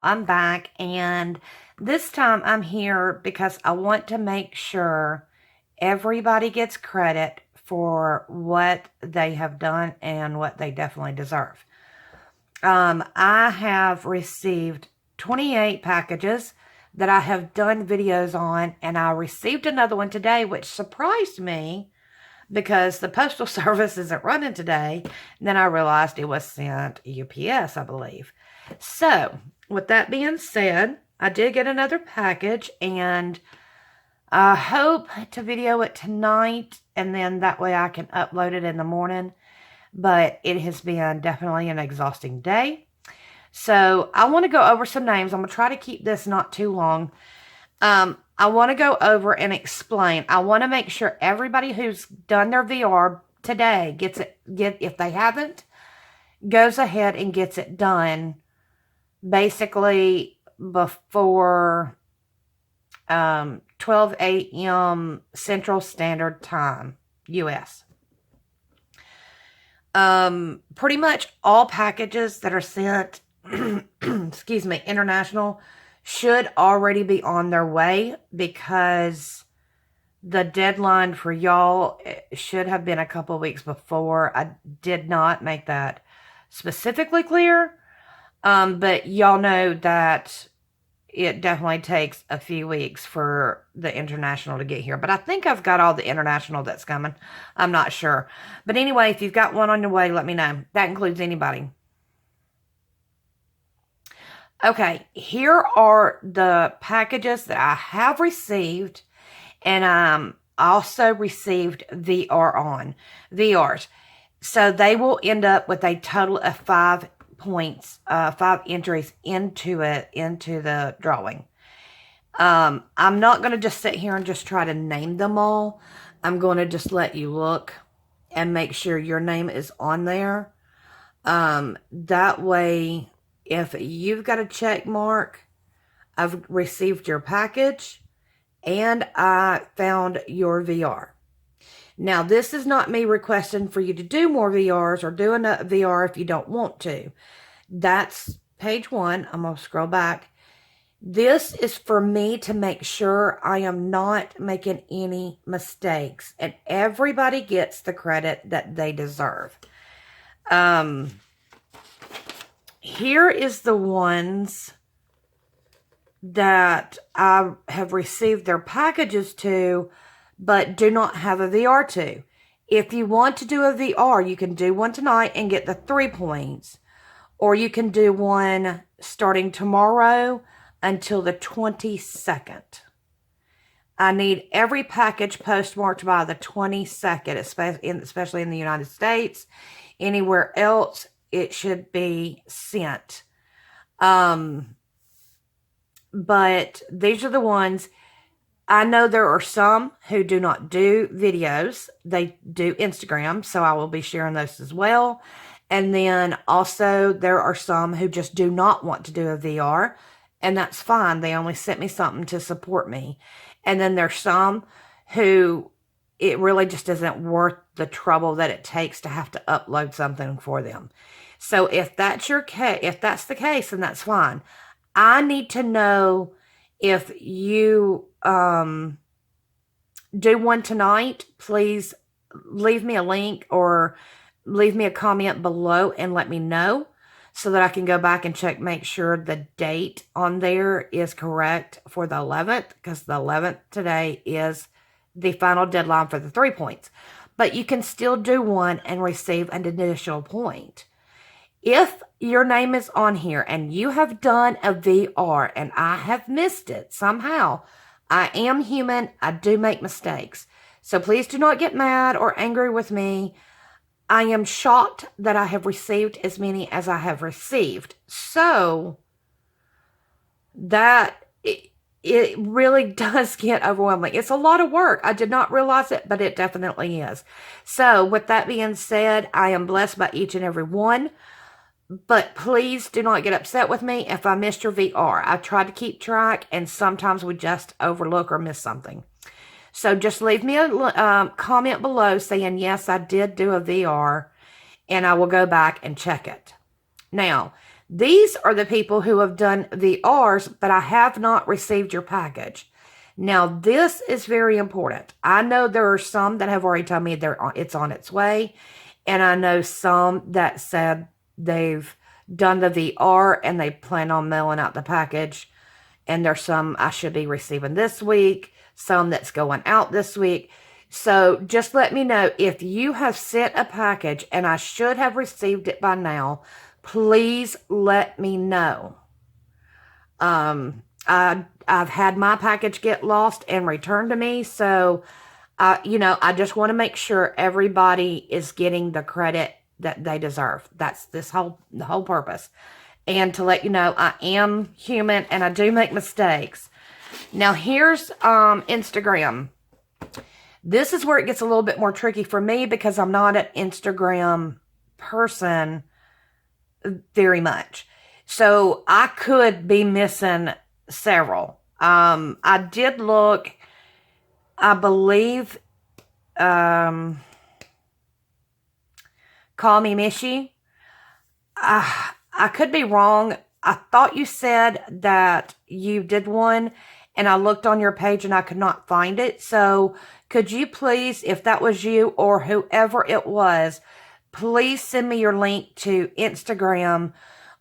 I'm back, and this time I'm here because I want to make sure everybody gets credit for what they have done and what they definitely deserve. I have received 28 packages that I have done videos on, and I received another one today, which surprised me because the Postal Service isn't running today. And then I realized it was sent UPS, I believe. So, with that being said, I did get another package, and I hope to video it tonight, and then that way I can upload it in the morning. But it has been definitely an exhausting day. So, I want to go over some names. I'm going to try to keep this not too long. I want to go over and explain. I want to make sure everybody who's done their VR today gets it. If they haven't, goes ahead and gets it done. Basically before 12 a.m. Central Standard Time, U.S. Pretty much all packages that are sent, excuse me, international, should already be on their way because the deadline for y'all should have been a couple of weeks before. I did not make that specifically clear, but y'all know that it definitely takes a few weeks for the international to get here. But I think I've got all the international that's coming. I'm not sure. But anyway, if you've got one on your way, let me know. That includes anybody. Okay, here are the packages that I have received, and also received VRs. So they will end up with a total of 5 points, 5 entries into the drawing. I'm not going to just sit here and just try to name them all. I'm going to just let you look and make sure your name is on there. That way, if you've got a check mark, I've received your package and I found your VR. Now, this is not me requesting for you to do more VRs or do a VR if you don't want to. That's page 1. I'm going to scroll back. This is for me to make sure I am not making any mistakes and everybody gets the credit that they deserve. Here is the ones that I have received their packages to, but do not have a VR to. If you want to do a VR, you can do one tonight and get the 3 points. Or you can do one starting tomorrow until the 22nd. I need every package postmarked by the 22nd, especially in the United States. Anywhere else, it should be sent. But these are the ones. I know there are some who do not do videos. They do Instagram, so I will be sharing those as well. And then also there are some who just do not want to do a VR, and that's fine. They only sent me something to support me. And then there's some who it really just isn't worth the trouble that it takes to have to upload something for them. So if that's your case, if that's the case, then that's fine. I need to know if you do one tonight. Please leave me a link or leave me a comment below and let me know so that I can go back and check, make sure the date on there is correct for the 11th, because the 11th today is the final deadline for the 3 points. But you can still do one and receive an additional point. If your name is on here and you have done a VR and I have missed it somehow, I am human. I do make mistakes. So please do not get mad or angry with me. I am shocked that I have received as many as I have received. So that it really does get overwhelming. It's a lot of work. I did not realize it, but it definitely is. So with that being said, I am blessed by each and every one. But please do not get upset with me if I missed your VR. I try to keep track, and sometimes we just overlook or miss something. So just leave me a comment below saying, yes, I did do a VR, and I will go back and check it. Now, These are the people who have done VRs, but I have not received your package. Now, this is very important. I know there are some that have already told me it's on its way, and I know some that said they've done the VR and they plan on mailing out the package. And there's some I should be receiving this week, some that's going out this week. So just let me know if you have sent a package and I should have received it by now. Please let me know. I've had my package get lost and returned to me. So, I just want to make sure everybody is getting the credit that they deserve. That's the whole purpose. And to let you know, I am human and I do make mistakes. Now, here's Instagram. This is where it gets a little bit more tricky for me because I'm not an Instagram person very much. So I could be missing several. I did look, I believe, Call Me Mishy. I could be wrong. I thought you said that you did one, and I looked on your page and I could not find it. So could you please, if that was you or whoever it was, please send me your link to Instagram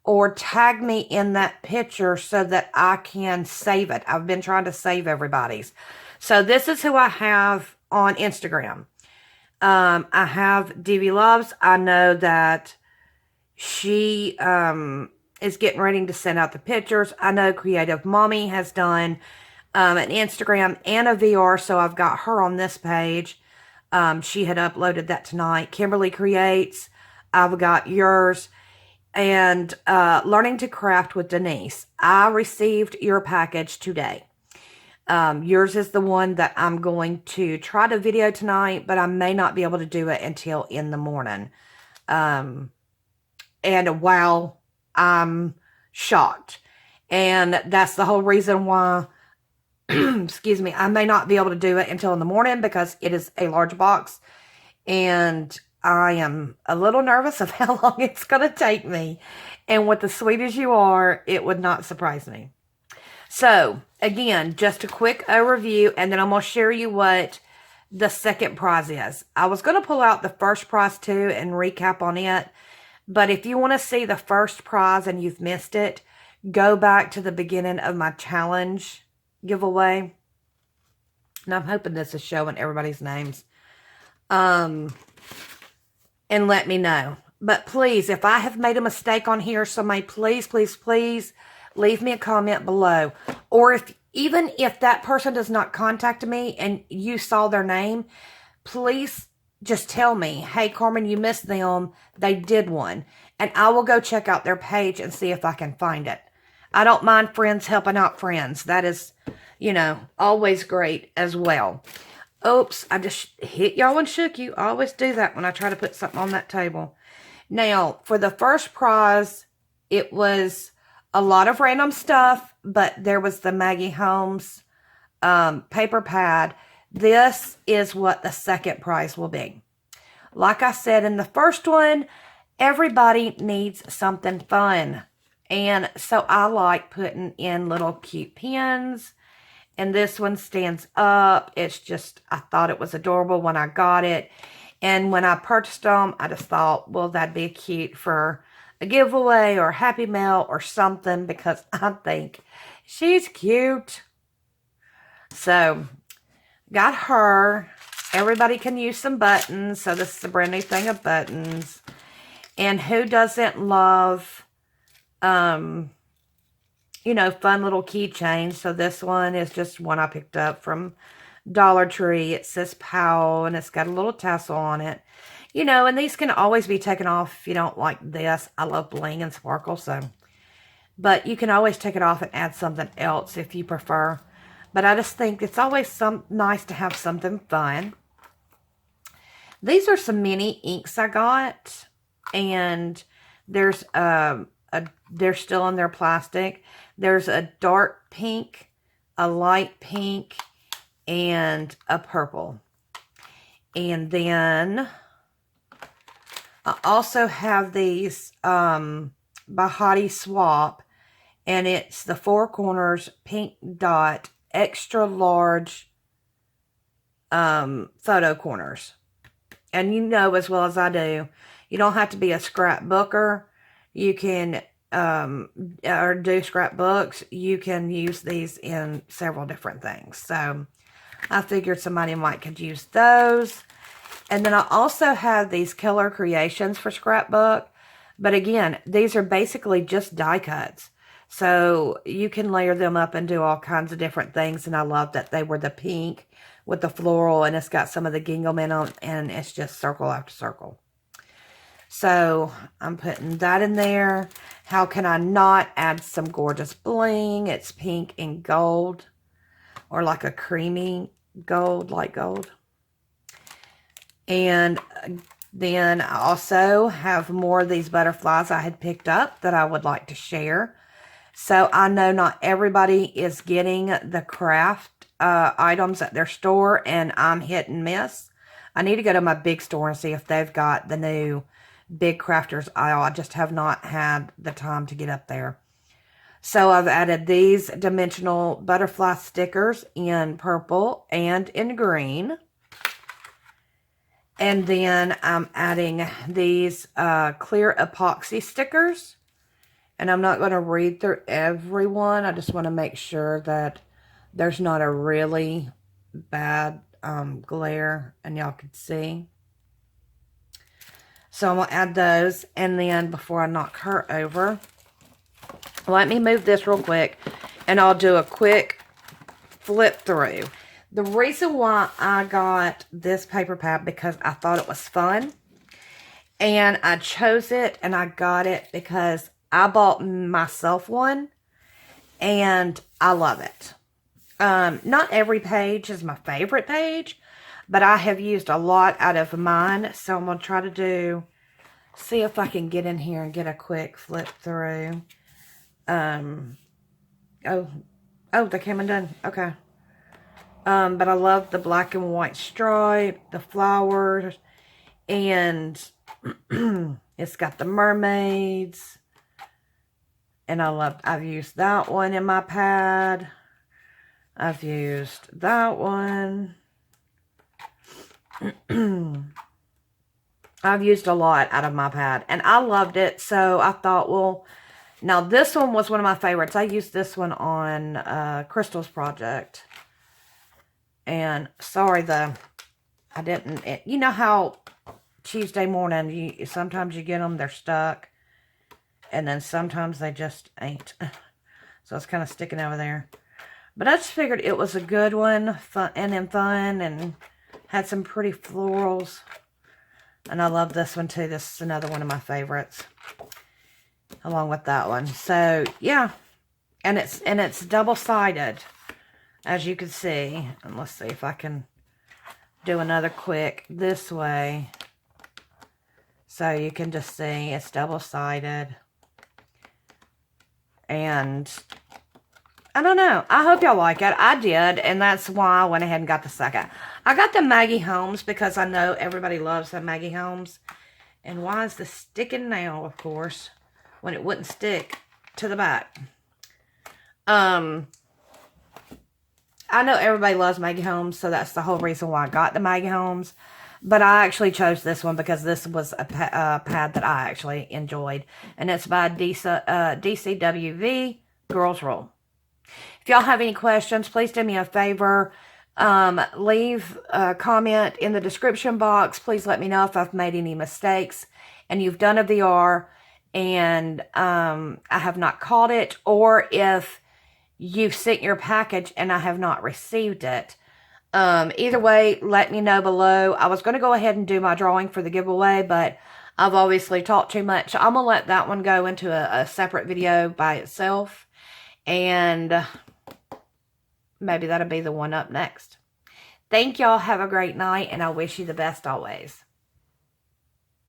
or tag me in that picture so that I can save it. I've been trying to save everybody's. So this is who I have on Instagram. I have DV Loves. I know that she is getting ready to send out the pictures. I know Creative Mommy has done an Instagram and a VR, so I've got her on this page. She had uploaded that tonight. Kimberly Creates. I've got yours. And Learning to Craft with Denise. I received your package today. Yours is the one that I'm going to try to video tonight, but I may not be able to do it until in the morning. And wow, I'm shocked. And that's the whole reason why, excuse me, I may not be able to do it until in the morning because it is a large box. And I am a little nervous of how long it's going to take me. And with as sweet as you are, it would not surprise me. So, again, just a quick overview, and then I'm going to share you what the second prize is. I was going to pull out the first prize too and recap on it. But if you want to see the first prize and you've missed it, go back to the beginning of my challenge giveaway. And I'm hoping this is showing everybody's names. And let me know. But please, if I have made a mistake on here, somebody please, please, please leave me a comment below. Or even if that person does not contact me and you saw their name, please just tell me, hey, Carmen, you missed them. They did one. And I will go check out their page and see if I can find it. I don't mind friends helping out friends. That is, always great as well. Oops, I just hit y'all and shook you. I always do that when I try to put something on that table. Now, for the first prize, it was a lot of random stuff, but there was the Maggie Holmes paper pad. This is what the second prize will be. Like I said in the first one, everybody needs something fun. And so I like putting in little cute pins. And this one stands up. It's just, I thought it was adorable when I got it. And when I purchased them, I just thought, well, that'd be cute for a giveaway or a Happy Mail or something because I think she's cute. So, got her. Everybody can use some buttons. So this is a brand new thing of buttons. And who doesn't love, fun little keychains. So this one is just one I picked up from Dollar Tree. It says Powell and it's got a little tassel on it. And these can always be taken off if you don't like this. I love bling and sparkle, but you can always take it off and add something else if you prefer. But I just think it's always nice to have something fun. These are some mini inks I got, and there's they're still in their plastic. There's a dark pink, a light pink, and a purple. And then I also have these Bahati Swap, and it's the Four Corners Pink Dot Extra Large photo corners. And you know as well as I do, you don't have to be a scrapbooker. You can, or do scrapbooks. You can use these in several different things. So I figured somebody might could use those. And then I also have these Killer Creations for scrapbook. But again, these are basically just die cuts. So you can layer them up and do all kinds of different things. And I love that they were the pink with the floral. And it's got some of the gingham on, and it's just circle after circle. So I'm putting that in there. How can I not add some gorgeous bling? It's pink and gold, or like a creamy gold, light gold. And then I also have more of these butterflies I had picked up that I would like to share. So I know not everybody is getting the craft items at their store, and I'm hit and miss. I need to go to my big store and see if they've got the new big crafters aisle. I just have not had the time to get up there. So I've added these dimensional butterfly stickers in purple and in green. And then I'm adding these clear epoxy stickers. And I'm not going to read through every one. I just want to make sure that there's not a really bad glare and y'all can see. So I'm going to add those. And then before I knock her over, let me move this real quick. And I'll do a quick flip through. The reason why I got this paper pad, because I thought it was fun. And I chose it and I got it because I bought myself one. And I love it. Not every page is my favorite page, but I have used a lot out of mine. So I'm going to try to see if I can get in here and get a quick flip through. Oh, they came undone. Okay. But I love the black and white stripe, the flowers, and it's got the mermaids. And I've used that one in my pad. I've used that one. I've used a lot out of my pad, and I loved it. So I thought, well, now this one was one of my favorites. I used this one on Crystal's project. And sorry, I didn't, you know how Tuesday morning, sometimes you get them, they're stuck. And then sometimes they just ain't. So it's kind of sticking over there. But I just figured it was a good one, fun, and had some pretty florals. And I love this one too. This is another one of my favorites, along with that one. So yeah, and it's double-sided, as you can see. And let's see if I can do another quick this way, so you can just see it's double-sided. And I don't know. I hope y'all like it. I did, and that's why I went ahead and got the second. I got the Maggie Holmes because I know everybody loves the Maggie Holmes. And why is this sticking now, of course, when it wouldn't stick to the back? I know everybody loves Maggie Holmes, so that's the whole reason why I got the Maggie Holmes. But I actually chose this one because this was a pad that I actually enjoyed. And it's by DCWV Girls Rule. If y'all have any questions, please do me a favor. Leave a comment in the description box. Please let me know if I've made any mistakes and you've done a VR and I have not caught it, or if you've sent your package and I have not received it. Either way, let me know below. I was going to go ahead and do my drawing for the giveaway, but I've obviously talked too much. I'm going to let that one go into a separate video by itself. And maybe that'll be the one up next. Thank y'all. Have a great night, and I wish you the best always.